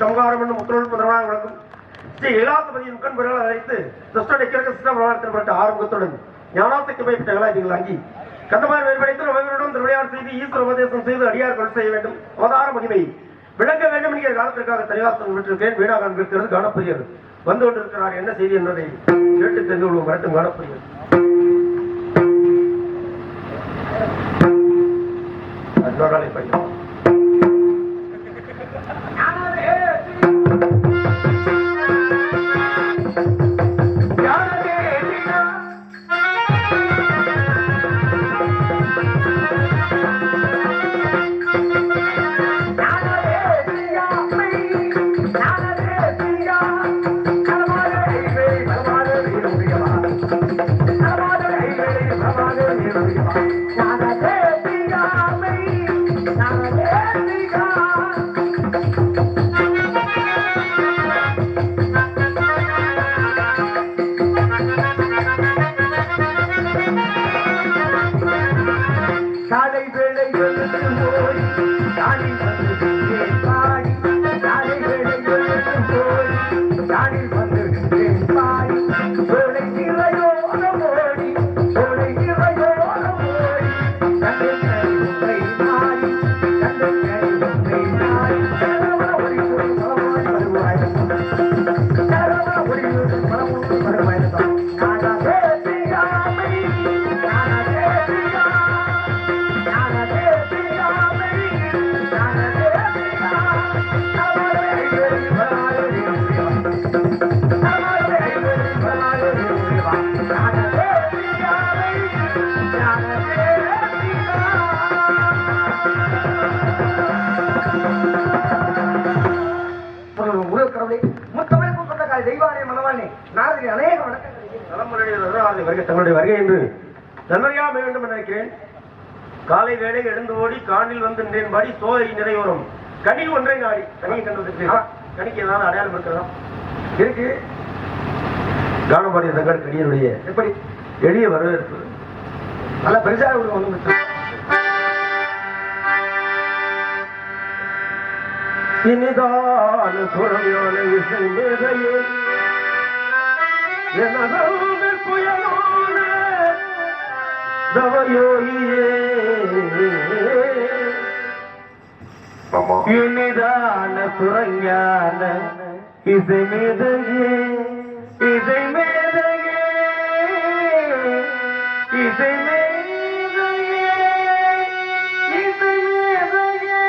சமகாரம் என்னும் உத்தரவு முதல்வராக வழங்கும் ஸ்ரீ இலாசபதியின் முக்கன்பர்கள் அழைத்து துஷ்டனை கிழக்கு சிஷ்டபுரத்தில் ஆரம்பத்துடன் ஞானாசைக்கு பயப்பட்டங்களா நீங்கள் அங்கி கந்தமாய் வேறுபடைத்து ரவிவருடன் திருவிளையாடு செய்து ஈஸ்வர உபதேசம் செய்து அடியார் கொலை செய்ய வேண்டும் அவதார மகிமை விளங்க வேண்டும் என்கிற காலத்திற்காக தனிவாசம் விட்டிருக்கேன் வீணாக இருக்கிறது காணப்படுகிறது வந்து கொண்டிருக்கிறார் என்ன செய்தி என்பதை கேட்டு தெரிந்து கொள்வோம் வரட்டும் காணப்படுகிறது அதோடாலே பையன் தங்களுடைய வருகை என்று நன்மையாக வேண்டும் என நினைக்கிறேன். காலை வேலை எழுந்து ஓடி காணில் வந்து நின்றேன் சோலை நிறையோரும் கனி ஒன்றை நாடி கனியை கண்டுபிடிக்கிறீர்களா? கனிக்கு ஏதாவது அடையாளம் இருக்கிறதா? இருக்கு. காணப்பாடிய தங்கள் கனியனுடைய எப்படி எளிய வரவேற்பு நல்ல பெரிசாக வந்து இனிதான சுரமையான இசையே புயலான தவயோகியே இனிதான சுரஞான இசை மேதையே இசை மேதையே இசை மேதையே இசை மேதையே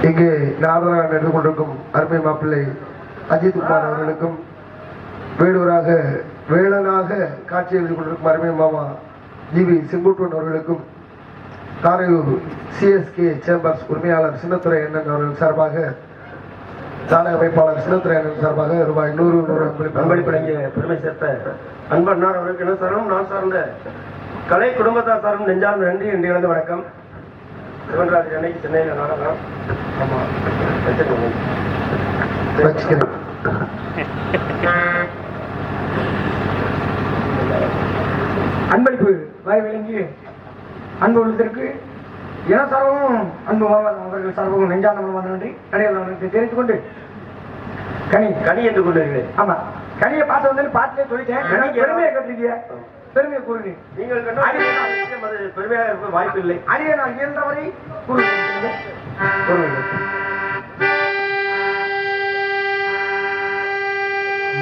இங்கே நாரதராக நடந்து கொண்டிருக்கும் அருமை மாப்பிள்ளை அஜித் குமார் அவர்களுக்கும் வேடூராக வேளனாக காட்சி எழுதி கொண்டிருக்கும் அருமை மாமா ஜிவி செங்குட்டுவன் அவர்களுக்கும் காரையூர் சிஎஸ்கே சேம்பர்ஸ் உரிமையாளர் சின்னத்துறை அண்ணன் அவர்கள் சார்பாக நாடக அமைப்பாளர் சின்னத்துறை அண்ணன் சார்பாக ரூபாய் 100 அன்பளிப்படைங்க பெருமை சேர்த்த அன்பண்ணார் அவர்களுக்கு என்ன சாரும் நான் சார்ந்த கலை குடும்பத்தார் சாரும் நெஞ்சார்ந்த நன்றி என்று இழந்த வணக்கம். சிவன்ராஜ் அன்னைக்கு சென்னையில் நாடகம் அன்பளிப்பு வாய் விளங்கி அன்பு உள்ளத்திற்கு என சார்பும் அன்பு அவர்கள் சார்பும் நெஞ்சார்ந்த நன்றி கடையில் தெரிவித்துக் கொண்டு கனி என்று கொண்டிருக்கிறேன். ஆமா, கனியை பார்த்து வந்து பார்த்துட்டே சொல்லிட்டேன். பெருமையை கட்டிருக்கீங்க, பெருமையை கூறுங்க. நீங்கள் பெருமையாக இருக்க வாய்ப்பு இல்லை. அடியே நான் இயன்றவரை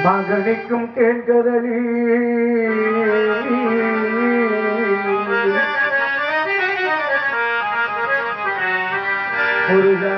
மகனிக்கும் தேன்கதலி முருகா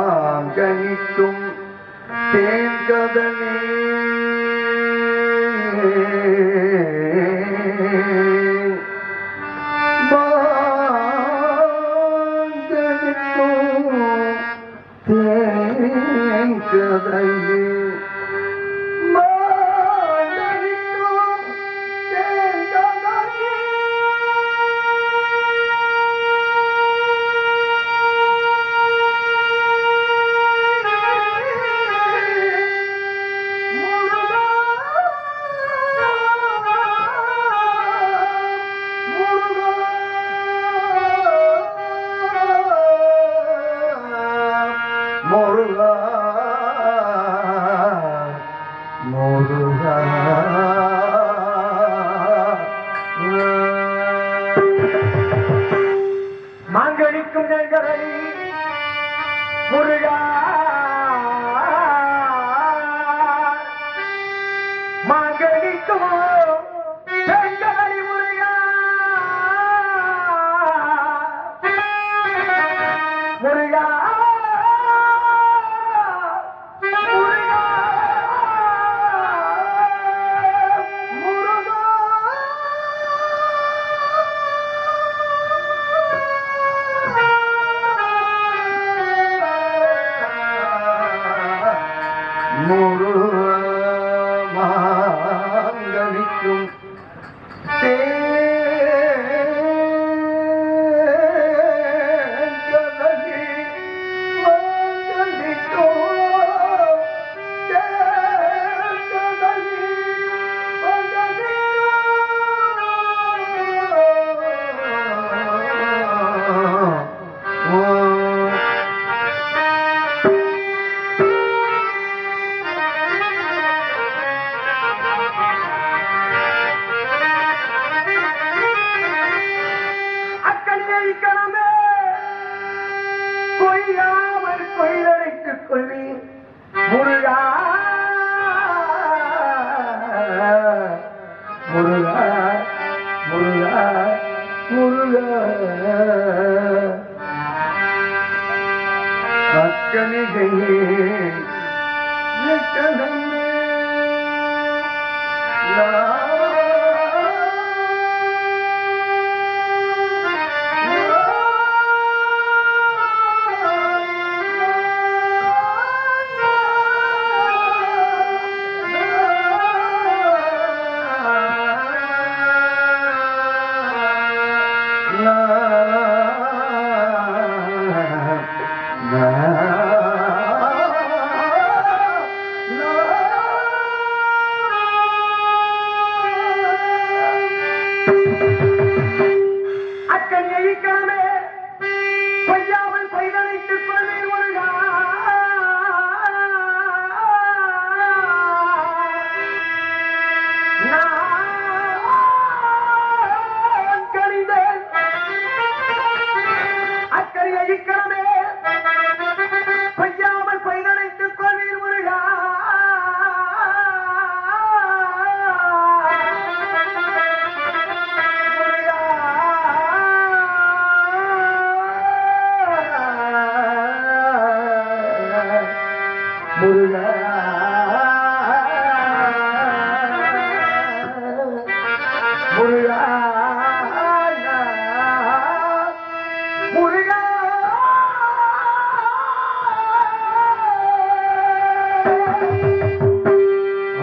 மாங்கனிக்கும் தேன்கதலி மாங்கனிக்கும் தேன்கதலி மாங்கனிக்கும் தேன்கதலி முருகா மாங்கனிக்கும் தேன்கதலி முருகா முருகா மாங்கனிக்கும் முருகா முருகா முருகா முருகா அக்கனிகையே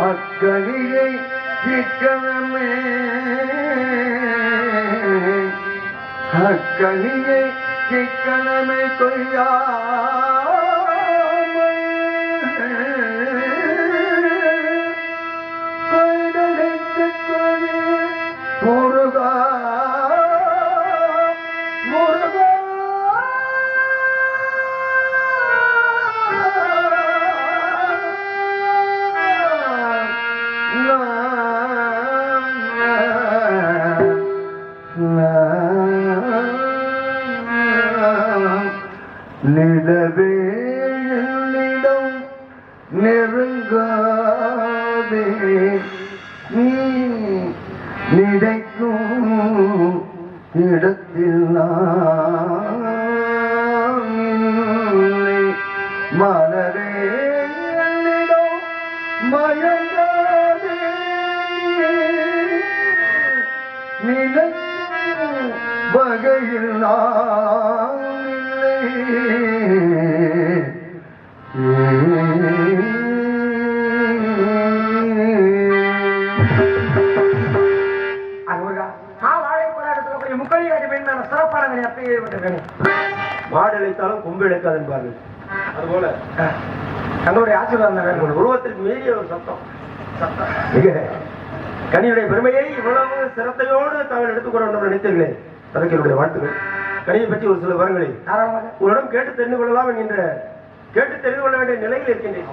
அக்கனியை சிக்கனமே அக்கனியை சிக்கனமே கொய்யா முருகா முருகா நிலவே என்னிடம் நெருங்காதே நீ நினைக்கும் இடத்தில் நான் இல்லை. மலரே என்னிடம் மயங்காதே நினைக்கும் வகையில் நான் மாடு இழைத்தாலும் கொம்பு இழைக்காது என்பார்கள். அதுபோல தங்களுடைய ஆசீர்வாதம் உருவத்திற்கு மீறிய ஒரு சத்தம் கனியுடைய பெருமையை இவ்வளவு சிரத்தையோடு தாங்கள் எடுத்துக்கொள்ள வேண்டும் நினைத்தீர்களே, அதற்கு என்னுடைய வாழ்த்துக்கள். கனியை பற்றி ஒரு சில விவரங்களை உங்களிடம் கேட்டு தெரிந்து கொள்ளலாம் என்கின்ற கேட்டு தெரிந்து கொள்ள வேண்டிய நிலையில் இருக்கின்றேன்.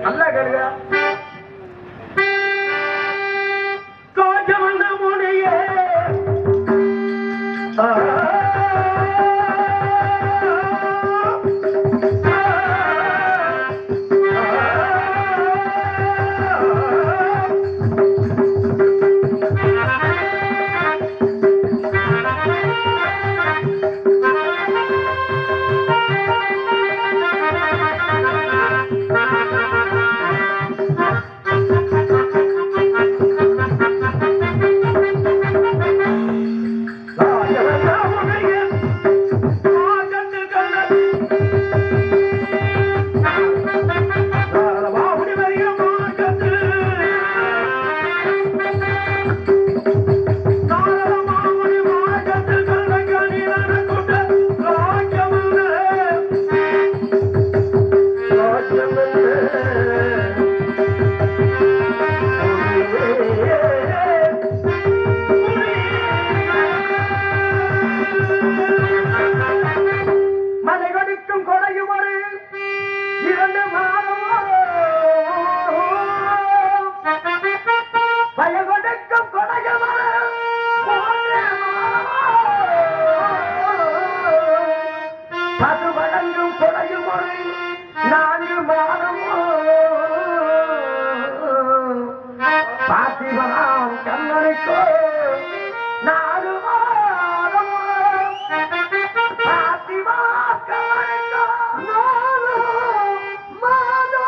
நல்லா கேளுங்க. மலை கொடுக்கும் கொடையும் ஒரு 2 மாதம் பய கொடுக்கும் கொடையும் ஒரு 3 பது வழங்கும் கொடையும் ஒரு 4 மாதம் பாத்திவனாம் கண்ணனுக்கோ 4 மாதம் பாத்திவா கண்ணனுக்கோ 4 மாதம்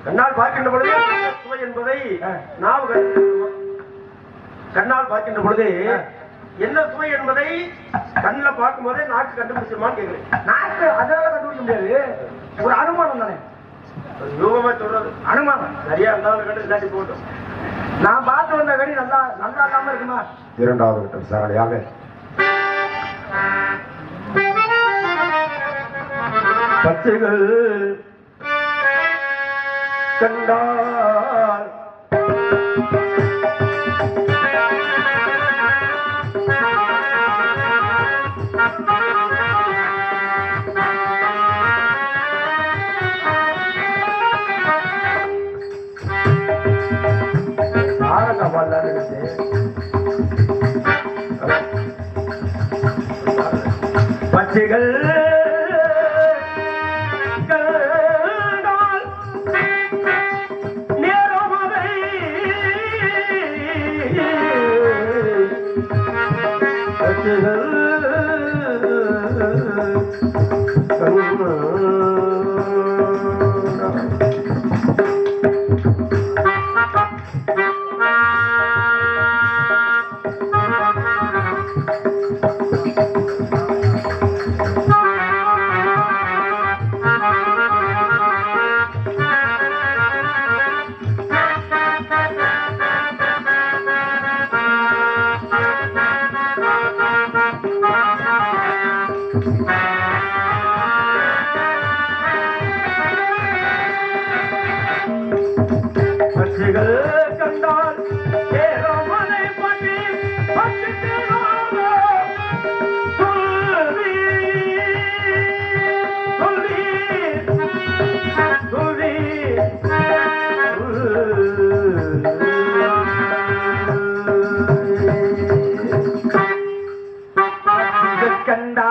கண்ணால் பார்க்கின்ற பொழுது சுவை என்பதை கண்ணால் பார்க்கின்ற பொழுது என்ன சுவை என்பதை கண்ணில் பார்க்கும் போதே நாக்கு கண்டுபிடிச்சிருமான்னு கேட்கிறேன். நாக்கு அதனால கண்டுபிடிக்க முடியாது, ஒரு அனுமானம் தானே. யூகமா சொல்றது அனுமானம் சரியா இருந்தாலும் கண்டு இல்லாட்டி போட்டோம். நான் பார்த்து வந்த கடி நல்லா நல்லா இல்லாம இருக்குமா? 2வது கட்டம் சாரடியாக பச்சைகள் கண்டால் பச்சைகள் கண்டால் ஏரோமலை பண்ணி கண்டா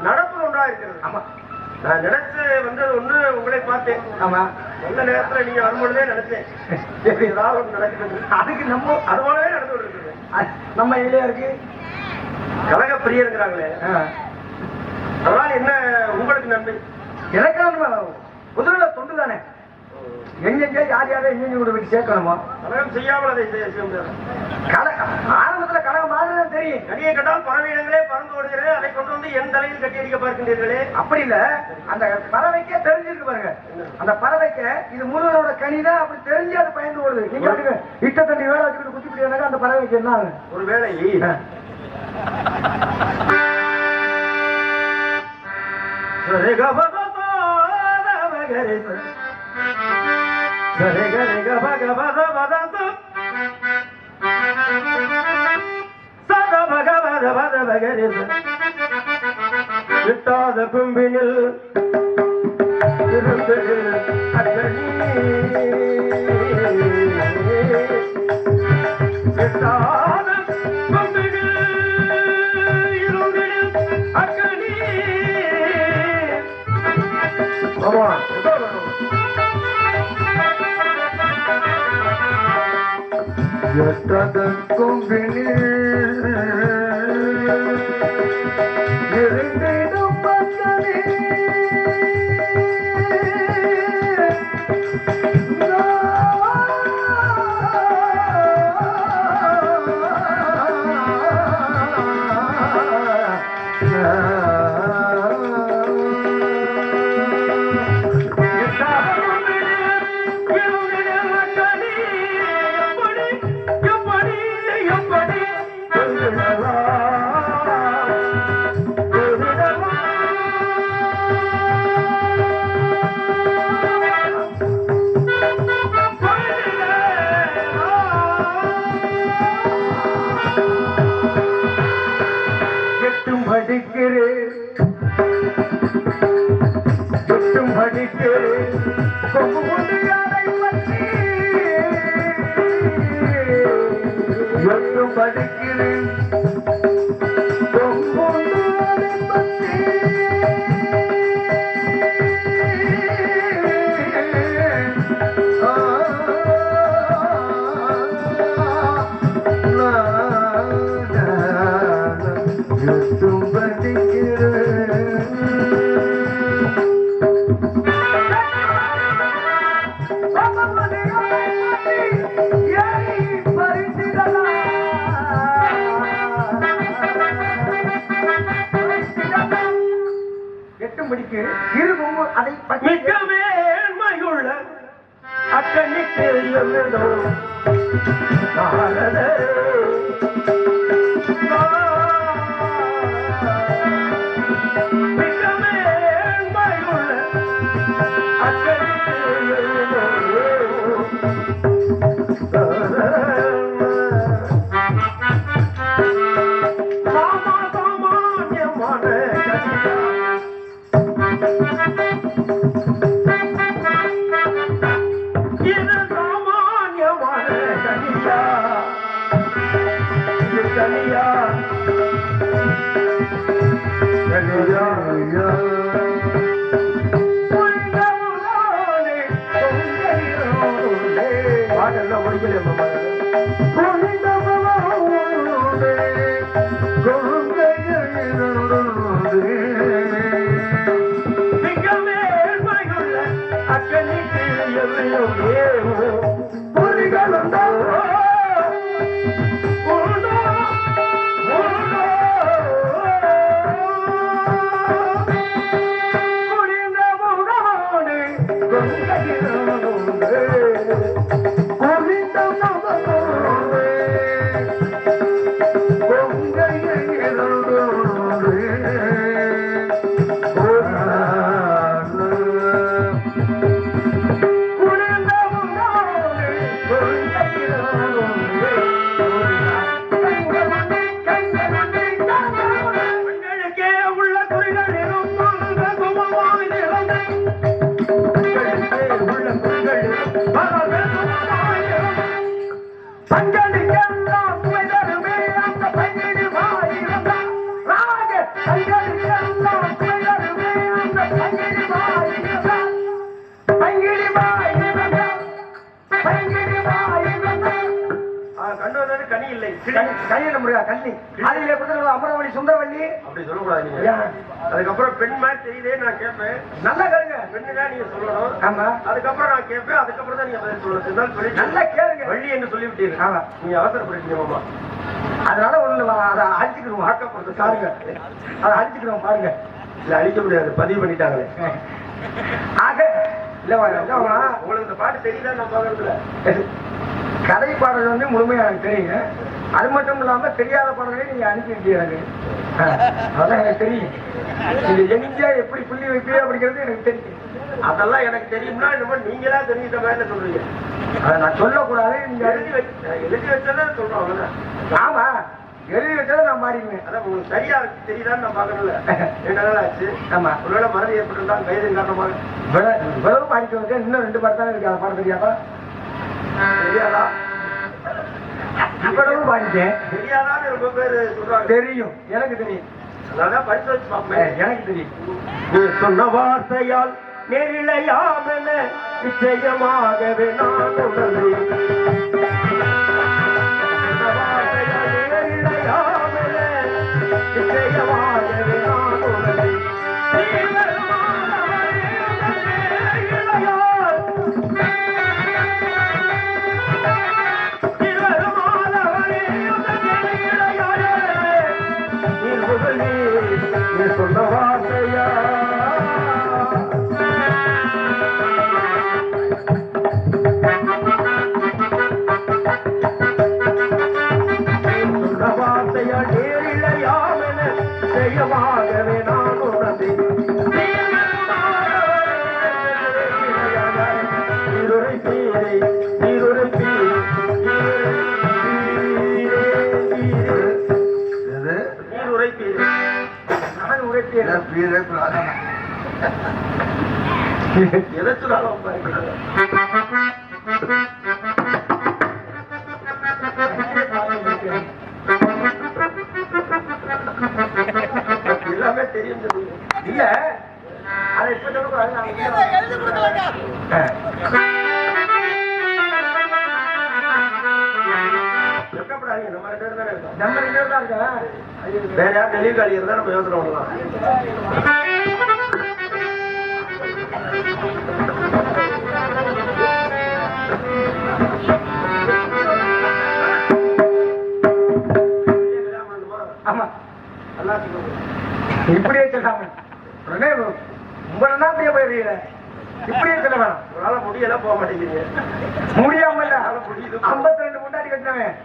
நடப்பு ஒன்றா இருக்கிறது. ஆமா, நான் நினைச்சு வந்தது ஒண்ணு, உங்களை பார்த்தேன். ஆமா, நல்ல நேரத்துல நீங்க வரும்பொழுதே நினைச்சேன் ஏதாவது ஒன்று நடக்குது. அதுக்கு நம்ம அது போலவே நடந்து இருக்குது. நம்ம இல்லையா இருக்கு கழக பிரியருங்கிறாங்களே, அதெல்லாம் என்ன உங்களுக்கு நன்மை? எனக்கு முதல்ல தொண்டு தானே. எங்கெங்க யார் யாரை எங்கெங்க கூட போய் சேர்க்கணுமா? கழகம் செய்யாமல் அதை செய்ய முடியாது. ஆரம்பத்துல கழகம் மாதிரி தெரியும். கனியை கட்டால் பறவையிடங்களே பறந்து ஓடுகிறது, அதை கொண்டு வந்து என் தலையில் கட்டி அடிக்க பார்க்கின்றீர்களே. அப்படி இல்ல, அந்த பறவைக்கே தெரிஞ்சிருக்கு பாருங்க. அந்த பறவைக்கு இது முருகனோட கனிதான் அப்படி தெரிஞ்சு அது பயந்து ஓடுது. நீங்க அதுக்கு இட்ட தண்ணி வேலை வச்சுக்கிட்டு குத்தி பிடிக்காங்க. அந்த பறவைக்கு என்ன ஒரு வேலை கிட்டாத கும்பினில் இருந்து கிட்டாத கும்பினில் இருந்து அக்கனி. ஆமா, எட்டதற்கும் இருந்திடும் மக்களே படிக்கிறேன் கல்யாண முருகா கண்ணி அதில் கொடுத்த அமரவள்ளி சுந்தரவள்ளி அப்படி சொல்லக்கூடாது நீங்க. அதுக்கப்புறம் பெண் மாதிரி தெரியுதே நான் கேட்பேன். நல்லா கேளுங்க. பெண்ணு தான் நீங்க சொல்லணும். ஆமா. அதுக்கப்புறம் நான் கேட்பேன். அதுக்கப்புறம் தான் நீங்க பதில் சொல்லணும். சொல்லி நல்லா கேளுங்க. வள்ளி என்று சொல்லிவிட்டீங்க. ஆமா. நீங்க அவசரப்படுறீங்க மாமா. அதனால ஒண்ணு அதை அழிச்சுக்கிறோம். வாக்கப்படுறது பாருங்க. அதை அழிச்சுக்கிறோம் பாருங்க. இல்ல அழிக்க முடியாது, பதிவு பண்ணிட்டாங்களே. ஆக இல்ல உங்களுக்கு இந்த பாட்டு தெரியுதா? நான் பாக்குறதுல கதை பாடல் வந்து முழுமையா எனக்கு தெரியுங்க. அது மட்டும் இல்லாம தெரியாத பாடல்களை நீங்க அனுப்பியிருக்கீங்க எனக்கு. அதான் எனக்கு தெரியும். நீங்க எங்க எப்படி புள்ளி வைப்பீங்க அப்படிங்கிறது எனக்கு தெரியும். அதெல்லாம் எனக்கு தெரியும்னா என்னமோ நீங்களா தெரிஞ்சுட்ட மாதிரி சொல்றீங்க. அதை நான் சொல்லக்கூடாது. நீங்க எழுதி வச்சதான் சொல்றோம். அவ்வளவுதான். ஆமா, எழுதி வச்சதை நான் மாறிடுவேன். அதான் உங்களுக்கு சரியா தெரியுதான்னு நான் பாக்கணும்ல. 2 நாள் ஆச்சு. ஆமா. ஒருவேளை மறதி ஏற்பட்டுதான் கைது காரணமாக விளவு பாடிட்டு வந்து இன்னும் 2 பாட்டு தானே இருக்கு. அதை பாட தெரியாதா? தெரியாதா? இவ்வளவு பாடிட்டேன். தெரியாதான்னு ரொம்ப பேரு சொல்றாங்க. தெரியும், எனக்கு தெரியும். அதான் படிச்சு வச்சு பார்ப்பேன். எனக்கு தெரியும். நீ சொன்ன வார்த்தையால் நெறிலையாமென நிச்சயமாகவே நான் உணர்ந்தேன். சொன்ன வார்த்தையா நேரிழையாமென செய்யமாகவே நான் உணர்ந்தேன். எல்லாமே தெரியும். இல்ல அதை இப்ப சொல்லக்கூடாது. நம்ம 2 பேர் தான் இருக்கா? வேற யார் டெலிவரி காலி இருந்தா நம்ம யோசனை பண்ணலாம். ஆமா, இப்படியே சொல்லாம உடனே உங்களை தான் போயிருக்கீங்க. இப்படியே சொல்ல வேணாம். உங்களால முடியல போக மாட்டேங்கிறீங்க. முடியாம இல்ல, 52 முன்னாடி கட்டினவன்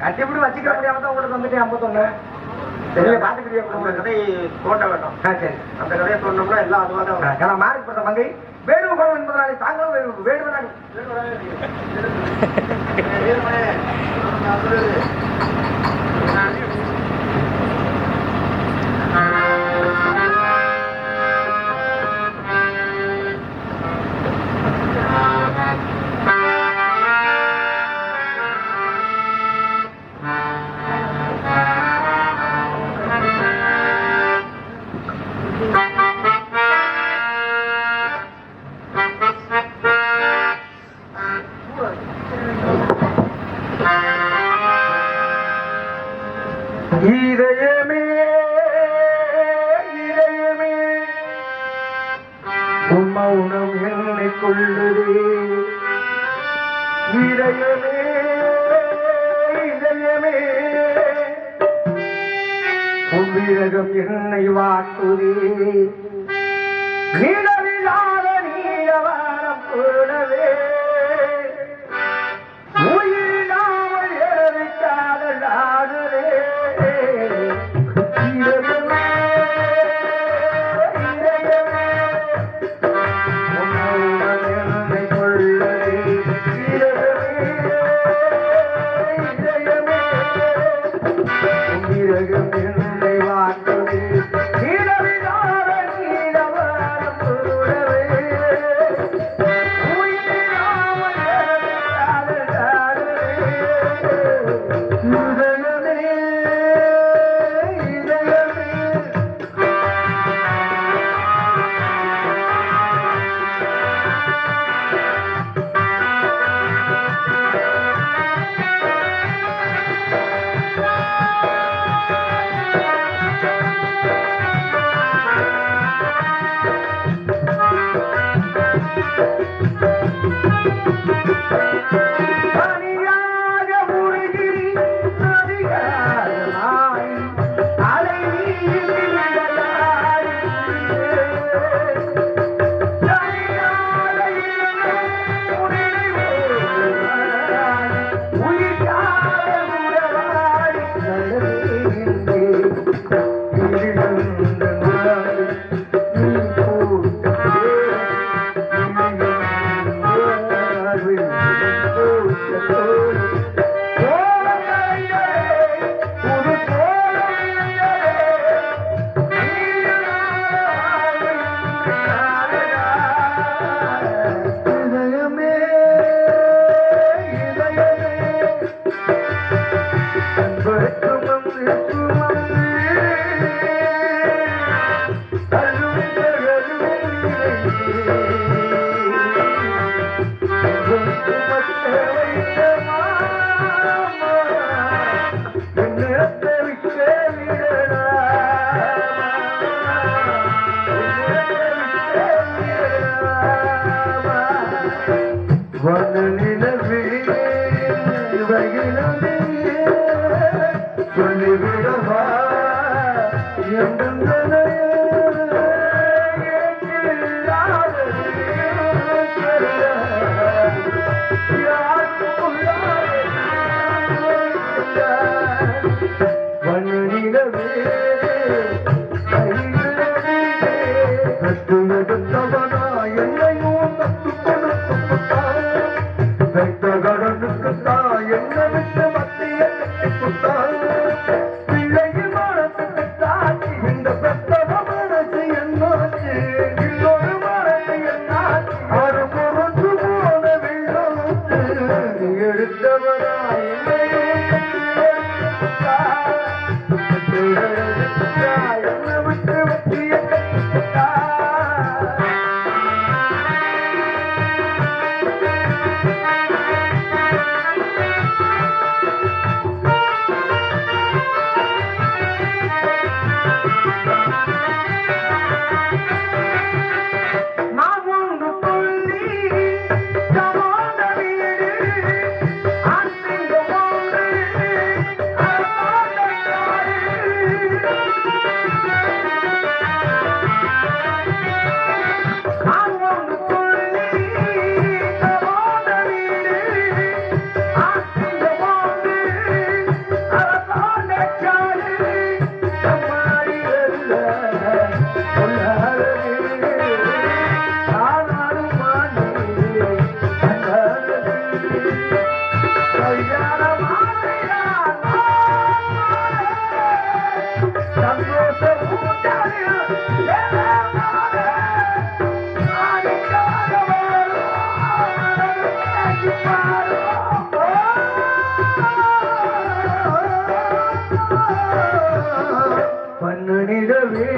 கட்டிப்படி வச்சுக்க முடியாம தான் உங்களுக்கு வந்துட்டு 51 தெரியல பாத்துக்கிட்டே. அந்த கதையை தோண்ட வேண்டாம். சரி, அந்த கதையை தோண்டோம்னா எல்லாம் அதுவாக தான் மாறிப்பட்ட மங்கை வேடுமகுடம் என்பதனாலே தாங்களும் வேடுவனாடி. இதயமே இதயமே மௌனம் என்னை கொள்ளுதே. இதயமே இதயமே உன்விரகம் என்னை வாட்டுதே. நிழலில்லாத நீலவானம் போலவே உயிரில்லாமல் எழுதிக்காத நாடுதே. என்னை வாட்டுதே. நீலவிழாத நீலவானம் என்னையும் தத்து கொடுத்து புட்டான் வைத்த கடனுக்கு தான் என்ன விட்டு மத்திய கட்டி புட்டான் பிள்ளையின் மனசுக்கு தாக்கி இந்த பெத்தவ மனசு என்னாச்சு இன்னொரு மனசு என்னாச்சு அது பொறுத்து போன வெள்ளோச்சு எடுத்தவரா என்னையும் என்ன விட்டு மத்திய கட்டி புட்டான் பன்னனிடவே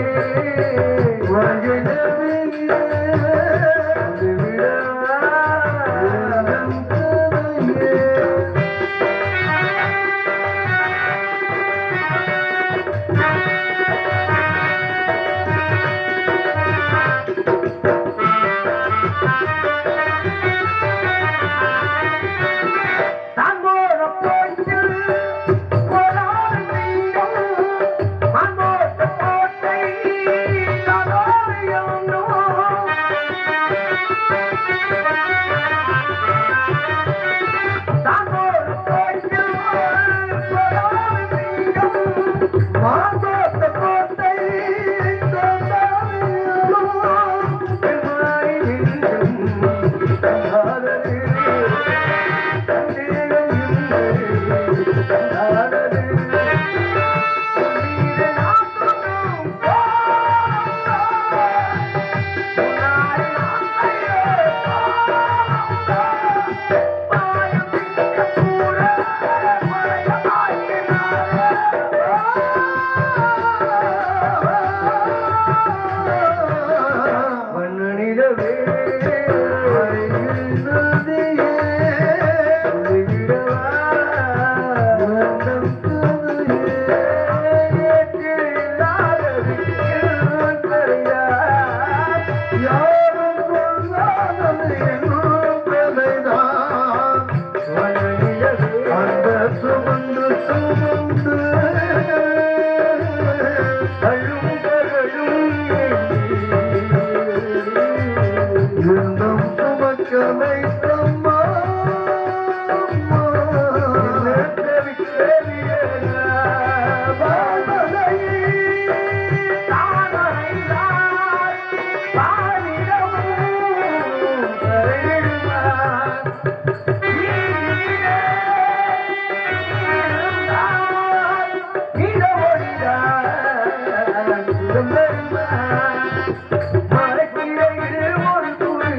மறைக்கிற ஒரு துணி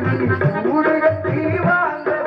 ஊடுகட்டி வாங்க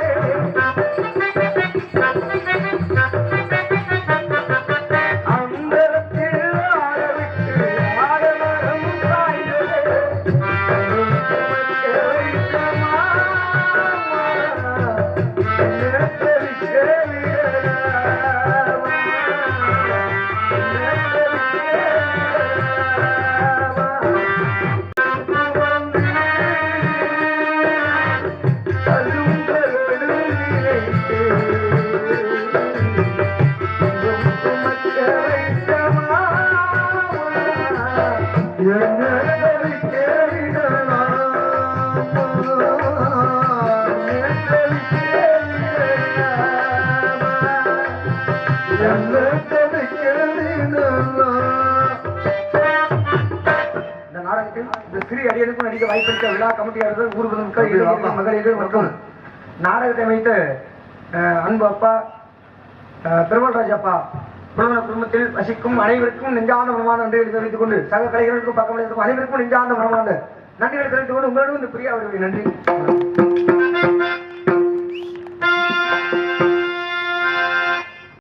நாடகத்தில் இந்த சிறு அடியனுக்கும் நடிக்க வாய்ப்பளித்த விழா கமிட்டியாளர்கள் ஊர் பொதுமக்கள் இளைஞர்கள் மகளிர்கள் மற்றும் நாடகத்தை அமைத்த அன்பு அப்பா திருவள்ராஜ் அப்பா குடும்பத்தில் வசிக்கும் அனைவருக்கும் நெஞ்சார்ந்த மனமான நன்றிகளை தெரிவித்துக் கொண்டு சக கலைஞர்களுக்கும் பக்கம் அனைவருக்கும் நெஞ்சார்ந்த மனமான நன்றிகளை தெரிவித்துக் கொண்டு உங்களிடம் இந்த பிரியா அவர்களுடைய நன்றி.